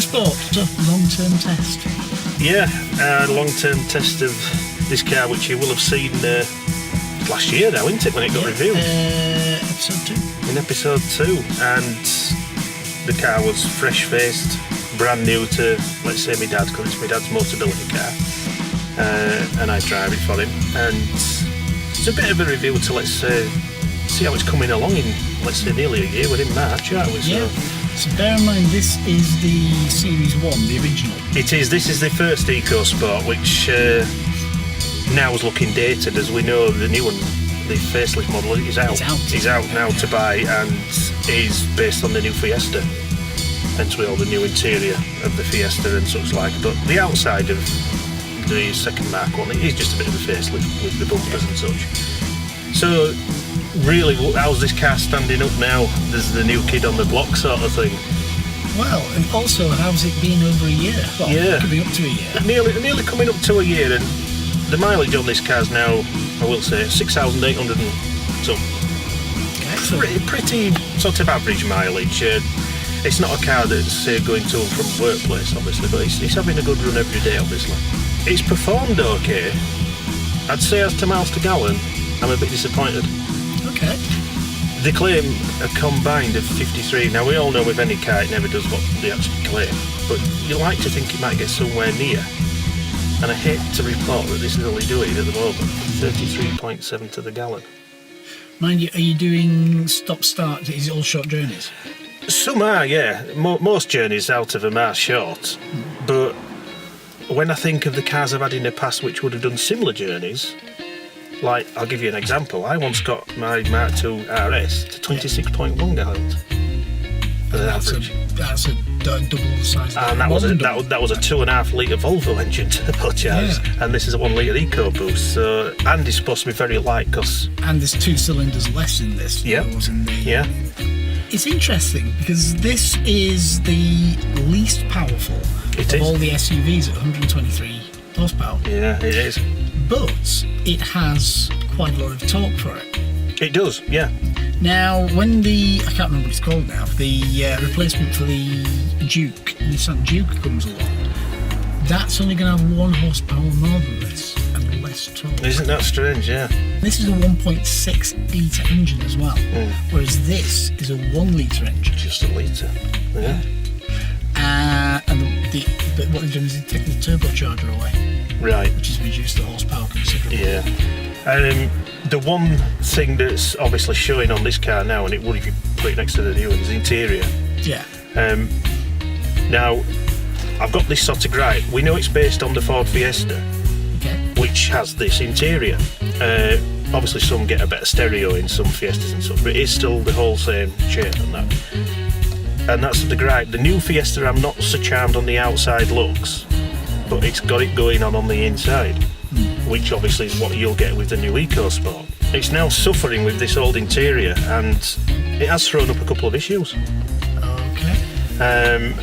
EcoSport, long-term test. Yeah, long-term test of this car, which you will have seen last year now, isn't it, when it got revealed? Episode 2. In episode 2, and the car was fresh-faced, brand new to, let's say, my dad, because it's my dad's motorability car, and I drive it for him, and it's a bit of a review to, let's say, see how it's coming along in, let's say, nearly a year. We're in March, aren't we? Yeah. So bear in mind, this is the Series 1, the original. It is. This is the first EcoSport, which now is looking dated, as we know the new one, the facelift model, is out. It's out now to buy, and is based on the new Fiesta. Hence with all the new interior of the Fiesta and such like. But the outside of the second Mark one, it is just a bit of a facelift with the bumpers and such. So really, how's this car standing up now? There's the new kid on the block sort of thing. Well, and also, how's it been over a year? Well, yeah, coming up to a year. Nearly coming up to a year, and the mileage on this car's now, I will say, 6,800 and some. Pretty sort of average mileage. It's not a car that's, say, going to and from workplace, obviously, but it's having a good run every day, obviously. It's performed okay. I'd say as to miles to gallon, I'm a bit disappointed. Okay. They claim a combined of 53. Now, we all know with any car it never does what they actually claim, but you like to think it might get somewhere near. And I hate to report that this is only doing at the moment 33.7 to the gallon. Mind you, are you doing stop-start? Is it all short journeys? Some are, yeah. Most journeys out of them are short. But when I think of the cars I've had in the past which would have done similar journeys, like, I'll give you an example. I once got my Mark II RS to 26.1 gallons. That's a double the size. And that was a 2.5 litre Volvo engine turbocharged, and this is a 1 litre EcoBoost. So, and it's supposed to be very light, and there's 2 cylinders less in this. Yeah. Yeah. It's interesting because this is the least powerful of all the SUVs at 123 horsepower. Yeah, it is. But it has quite a lot of torque for it. It does, yeah. Now, when I can't remember what it's called now, the replacement for the Duke, Nissan Duke comes along, that's only going to have 1 horsepower more than this and less torque. Isn't that strange, yeah? This is a 1.6 litre engine as well, whereas this is a 1 litre engine. Just a litre, yeah. And but what they've done is they've taken the turbocharger away. Right. Which has reduced the horsepower considerably. Yeah. The one thing that's obviously showing on this car now, and it would if you put it next to the new one, is the interior. Yeah. Now, I've got this sort of gripe. We know it's based on the Ford Fiesta, which has this interior. Obviously, some get a better stereo in some Fiestas and stuff, but it is still the whole same shape and that. And that's the gripe. The new Fiesta, I'm not so charmed on the outside looks, but it's got it going on the inside, which obviously is what you'll get with the new EcoSport. It's now suffering with this old interior, and it has thrown up a couple of issues. Okay.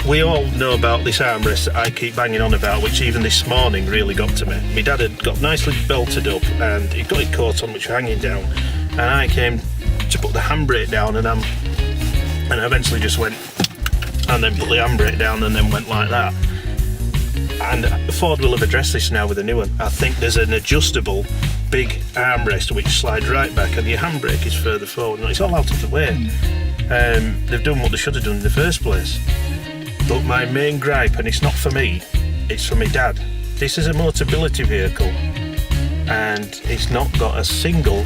We all know about this armrest that I keep banging on about, which even this morning really got to me. My dad had got nicely belted up, and he'd got his coat on, which was hanging down, and I came to put the handbrake down, and I eventually just went, and then put the handbrake down, and then went like that. And Ford will have addressed this now with a new one. I think there's an adjustable big armrest which slides right back, and your handbrake is further forward. It's all out of the way. They've done what they should have done in the first place. But my main gripe, and it's not for me, it's for my dad. This is a motorability vehicle, and it's not got a single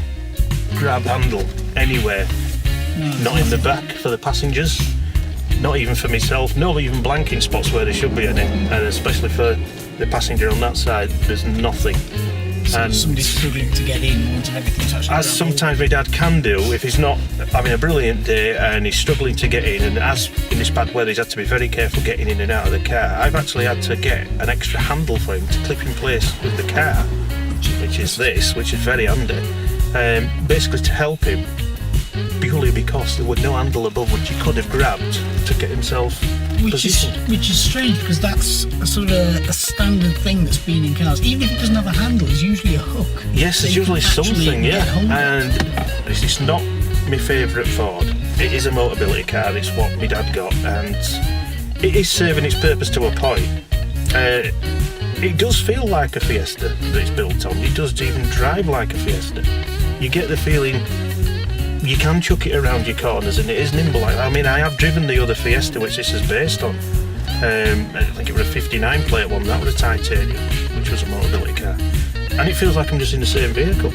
grab handle anywhere. Not in the back for the passengers. Not even for myself, no even blanking spots where there should be any, and especially for the passenger on that side, there's nothing. So and somebody's struggling to get in, wanting everything to actually as sometimes my dad can do, if he's not having a brilliant day and he's struggling to get in, and as in this bad weather he's had to be very careful getting in and out of the car, I've actually had to get an extra handle for him to clip in place with the car, which is very handy, basically to help him, purely because there was no handle above which he could have grabbed to get himself positioned. Which is strange, because that's a sort of a standard thing that's been in cars. Even if it doesn't have a handle, there's usually a hook. Yes, there's usually something, yeah. And it's not my favourite Ford. It is a motorability car, it's what my dad got, and it is serving its purpose to a point. It does feel like a Fiesta that it's built on. It does even drive like a Fiesta. You get the feeling you can chuck it around your corners and it is nimble like that. I mean, I have driven the other Fiesta which this is based on. I think it was a 59 plate one, that was a titanium, which was a mobility car. And it feels like I'm just in the same vehicle.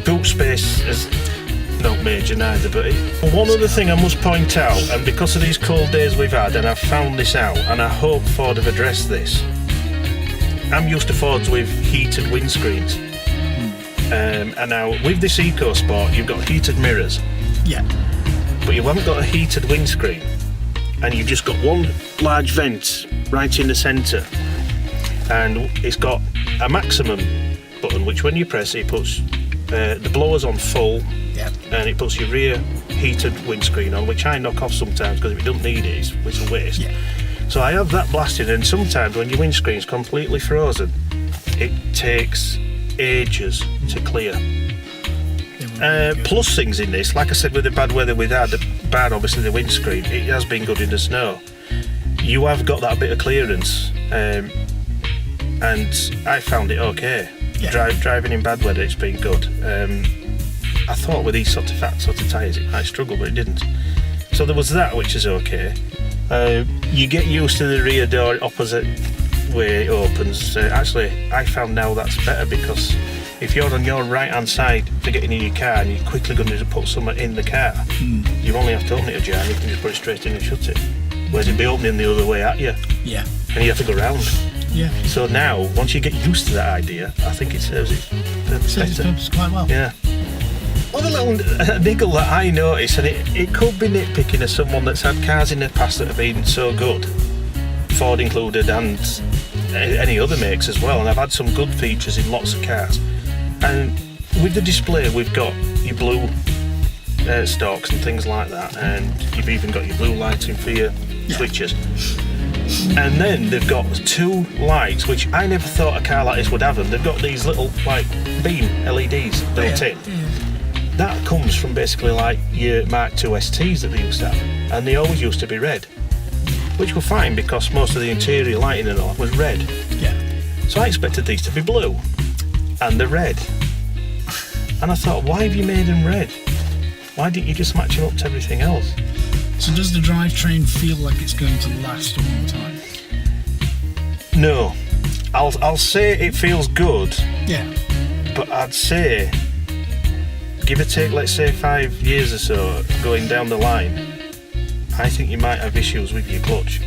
Boot space is not major neither, but one other thing I must point out, and because of these cold days we've had, and I've found this out, and I hope Ford have addressed this, I'm used to Fords with heated windscreens. And now with this EcoSport you've got heated mirrors, Yeah. but you haven't got a heated windscreen, and you've just got one large vent right in the centre, and it's got a maximum button which when you press it puts the blowers on full. Yeah. And it puts your rear heated windscreen on, which I knock off sometimes because if you don't need it, it's a waste. Yeah. So I have that blasted, and sometimes when your windscreen's completely frozen, it takes ages to clear. Plus things in this, like I said, with the bad weather we've had, bad obviously the windscreen, it has been good in the snow. You have got that bit of clearance, and I found it okay. Yeah. Driving in bad weather, it's been good. I thought with these sort of fat sort of tyres it might struggle, but it didn't. So there was that, which is okay. You get used to the rear door opposite way it opens. Actually, I found now that's better, because if you're on your right hand side for getting in your car and you're quickly going to put something in the car, you only have to open it ajar and you can just put it straight in and shut it. Whereas it'd be opening the other way at you. Yeah. And you have to go round. Yeah. So now, once you get used to that idea, I think it serves its purpose Serves its better. purpose quite well. Yeah. Other little niggle that I notice, and it could be nitpicking as someone that's had cars in the past that have been so good, Ford included, and any other makes as well, and I've had some good features in lots of cars. And with the display we've got your blue stalks and things like that, and you've even got your blue lighting for your switches. And then they've got two lights, which I never thought a car like this would have them. They've got these little like beam LEDs built in. That comes from basically like your Mark II STs that they used to have, and they always used to be red, which were fine because most of the interior lighting and all was red. Yeah. So I expected these to be blue, and they're red. And I thought, why have you made them red? Why didn't you just match them up to everything else? So does the drivetrain feel like it's going to last a long time? No, I'll say it feels good. Yeah. But I'd say, give or take, let's say 5 years or so going down the line, I think you might have issues with your clutch,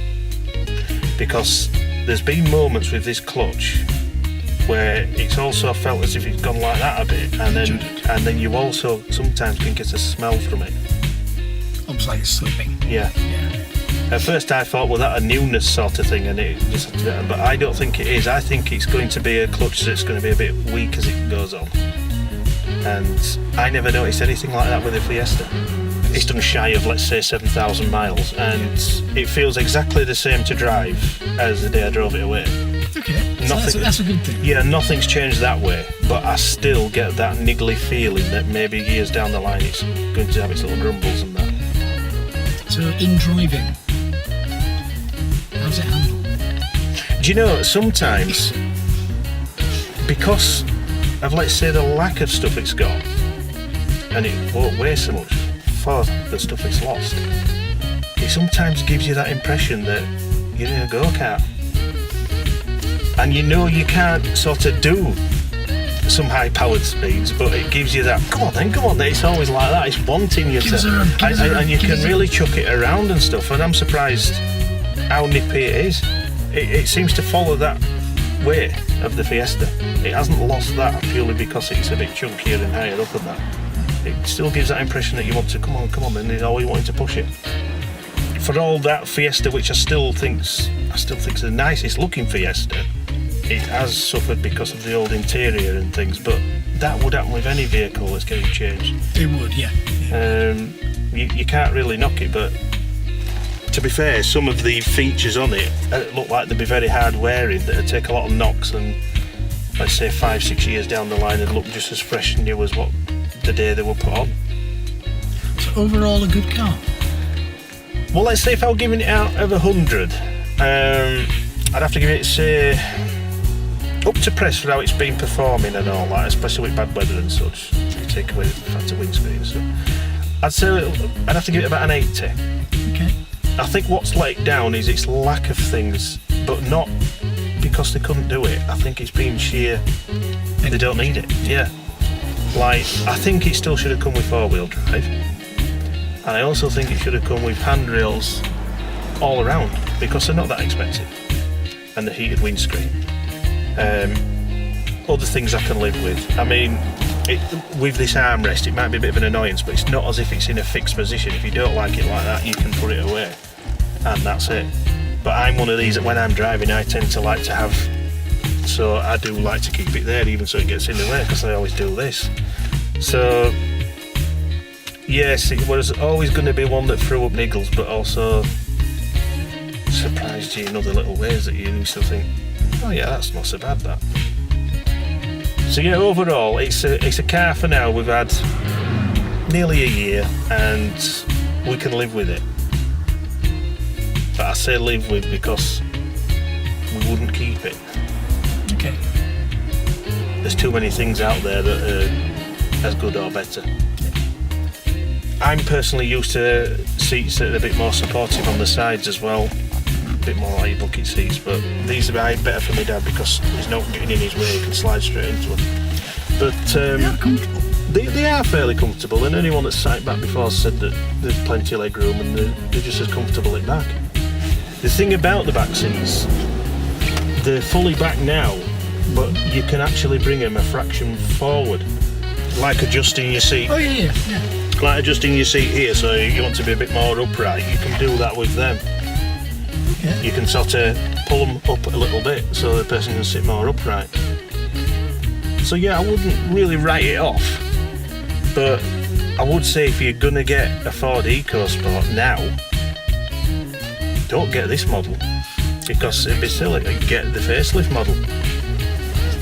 because there's been moments with this clutch where it's also felt as if it's gone like that a bit, and then you also sometimes can get a smell from it. Almost like it's slipping. Yeah. At first I thought, well, that a newness sort of thing, and it just, but I don't think it is. I think it's going to be a clutch that's going to be a bit weak as it goes on. And I never noticed anything like that with the Fiesta. It's done shy of, let's say, 7,000 miles, and it feels exactly the same to drive as the day I drove it away. Okay, so that's a good thing. Yeah, nothing's changed that way, but I still get that niggly feeling that maybe years down the line it's going to have its little grumbles and that. So in driving, how's it handled? Do you know, sometimes, because of, let's say, the lack of stuff it's got, and it won't weigh so much for the stuff it's lost, it sometimes gives you that impression that you're in a go-kart. And you know you can't sort of do some high-powered speeds, but it gives you that, come on then, it's always like that, it's wanting you to, and you can really chuck it around and stuff, and I'm surprised how nippy it is. It seems to follow that way of the Fiesta. It hasn't lost that purely because it's a bit chunkier and higher up than that. It still gives that impression that you want to, come on, and you're always wanting to push it. For all that Fiesta, which I still think's the nicest looking Fiesta, it has suffered because of the old interior and things, but that would happen with any vehicle that's getting changed. It would, yeah. You can't really knock it, but to be fair, some of the features on it look like they'd be very hard wearing, that would take a lot of knocks, and let's say 5-6 years down the line they'd look just as fresh and new as what the day they were put on. So overall a good car? Well, let's say if I were giving it out of 100, I'd have to give it, say, up to press for how it's been performing and all that, especially with bad weather and such. You take away the fact of windscreen and stuff. I'd say I'd have to give it about an 80. Okay. I think what's let it down is its lack of things, but not because they couldn't do it. I think it's been sheer, they don't need it. Yeah. Like, I think it still should have come with 4-wheel drive. And I also think it should have come with handrails all around, because they're not that expensive. And the heated windscreen. Other things I can live with. I mean, with this armrest, it might be a bit of an annoyance, but it's not as if it's in a fixed position. If you don't like it like that, you can put it away. And that's it. But I'm one of these that when I'm driving, I tend to like to have, so I do like to keep it there, even so it gets in the way, because I always do this. So yes, it was always going to be one that threw up niggles, but also surprised you in other little ways that you used to think, oh yeah, that's not so bad, that. So yeah, overall, it's a car for now. We've had nearly a year and we can live with it. But I say live with because we wouldn't keep it. Okay. There's too many things out there that are as good or better. I'm personally used to seats that are a bit more supportive on the sides as well. A bit more like bucket seats, but these are better for my dad because he's not getting in his way, he can slide straight into them. But They're comfortable. they are fairly comfortable, and anyone that's sat back before said that there's plenty of leg room and they're just as comfortable at back. The thing about the back seats, they're fully back now, but you can actually bring them a fraction forward, like adjusting your seat. Oh yeah. Like adjusting your seat here, so you want to be a bit more upright, you can do that with them. Yeah. You can sort of pull them up a little bit so the person can sit more upright. So yeah, I wouldn't really write it off, but I would say if you're gonna get a Ford EcoSport now, don't get this model, because it'd be silly. Get the facelift model,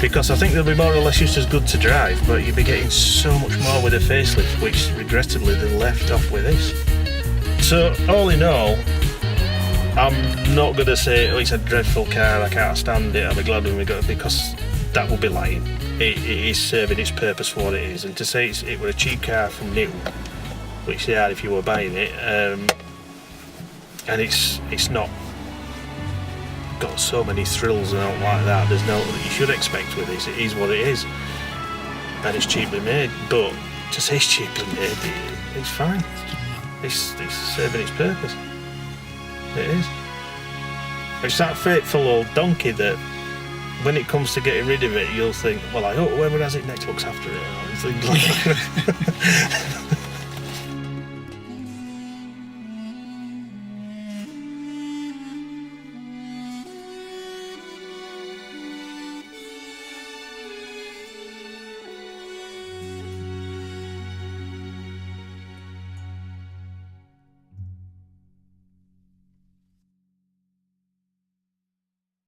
because I think they'll be more or less just as good to drive, but you'd be getting so much more with a facelift, which regrettably they left off with this. So all in all, I'm not going to say, oh, it's a dreadful car, I can't stand it, I'll be glad when we got it, because that would be lying. It is serving its purpose for what it is, and to say it were a cheap car from new, which they are if you were buying it, and it's not got so many thrills and all like that, there's no that you should expect with this. It is what it is, and it's cheaply made, but to say it's cheaply made, it's fine. It's serving its purpose. It is. It's that fateful old donkey that when it comes to getting rid of it, you'll think, well, I hope whoever has it next looks after it, or things like that.